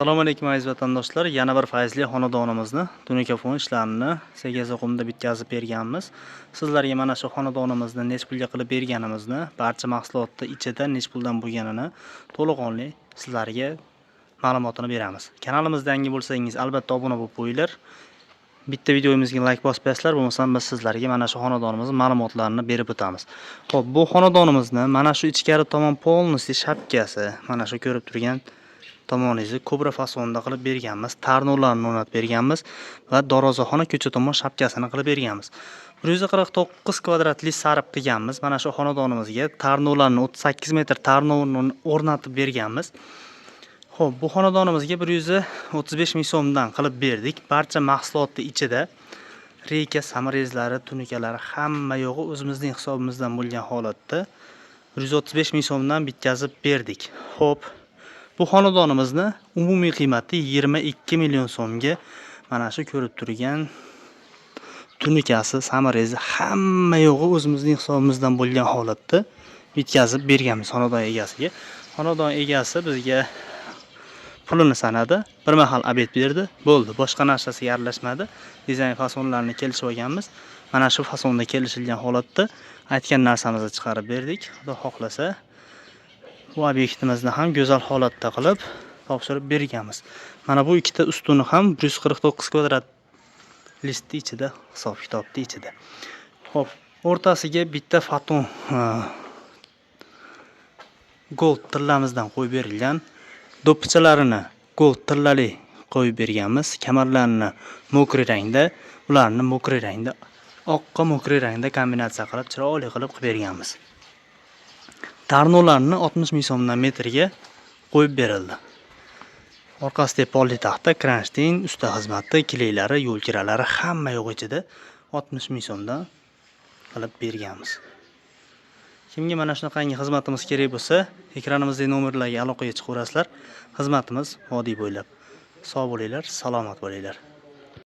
Assalomu alaykum aziz vatandoshlar. Yana bir faizli xonadonimizni tunikafon ishlarini Segazoqumda bitkazib berganmiz. Sizlarga mana shu xonadonimizni nech pulga qilib berganimizni, barcha mahsulotni ichida nech puldan bo'lganini to'liqonli sizlarga ma'lumotini beramiz. Kanalimizga yangi bo'lsangiz, albatta obuna bo'lib qo'yinglar. Bitta videomizga like bosib qo'yasizlar, bo'lmasa biz sizlarga mana shu xonadonimizning ma'lumotlarini berib o'tamiz. Xo'p, bu xonadonimizni mana shu ichkari tomon polnosti shapkasi, mana shu ko'rib turgan tomoningizni kobra fasonda qilib berganmiz, tarnovlarni o'rnatib berganmiz va darvozaxona ko'cha tomon shapkasini qilib berganmiz. 149 kvadratli sariq qilganmiz. Mana shu xonadonimizga tarnovlarni 38 metr tarnovni o'rnatib berganmiz. Xo'p, bu xonadonimizga 135 ming so'mdan qilib berdik. Barcha mahsulotni ichida reyka, samarezlari, tunikalari hamma yo'g'i o'zimizning hisobimizdan bo'lgan holatda 135 ming so'mdan bitkazib berdik. Xo'p, bu xonadonimizni umumiy qiymati 22 million so'mga mana shu ko'rib turgan tunikasi, samarezi hamma yo'g'i o'zimizning hisobimizdan bo'lgan holatda bitkazib berganmiz xonadon egasiga. Xonadon egasi bizga pulini sanadi, bir mahal obed berdi, bo'ldi. Boshqa narsasiga aralashmadi. Dizayn fasonlarni kelishib olganmiz. Mana shu fasonda kelishilgan holatda aytgan narsamizni chiqarib berdik. Xudo xohlasa bu obyektimizni ham go'zal holatda qilib topshirib berganmiz. Mana bu ikkita ustuni ham 149 kvadrat listni ichida, hisob kitobni ichida. Xo'p, o'rtasiga bitta faton gold tillamizdan qo'yib berilgan. Do'ppichalarini gold tillali qo'yib berganmiz. Kamarlarni mokri rangda, ularni mokri rangda, oqqa mokri rangda kombinatsiya qilib, chiroyli qilib berganmiz. Tarnovlarni 60 ming so'mdan metrga qo'yib berildi. Orqasida polli taxta, kranshtayn, usta xizmati, kileylari, yo'l kiralari hamma yo'q ichida 60 ming so'mdan qilib berganmiz. Kimga mana shunaqangi xizmatimiz kerak bo'lsa, ekranimizdagi nomerlarga aloqaga chiqaverasizlar. Xizmatimiz vodiy bo'ylab. Sog' bo'linglar, salomat bo'linglar.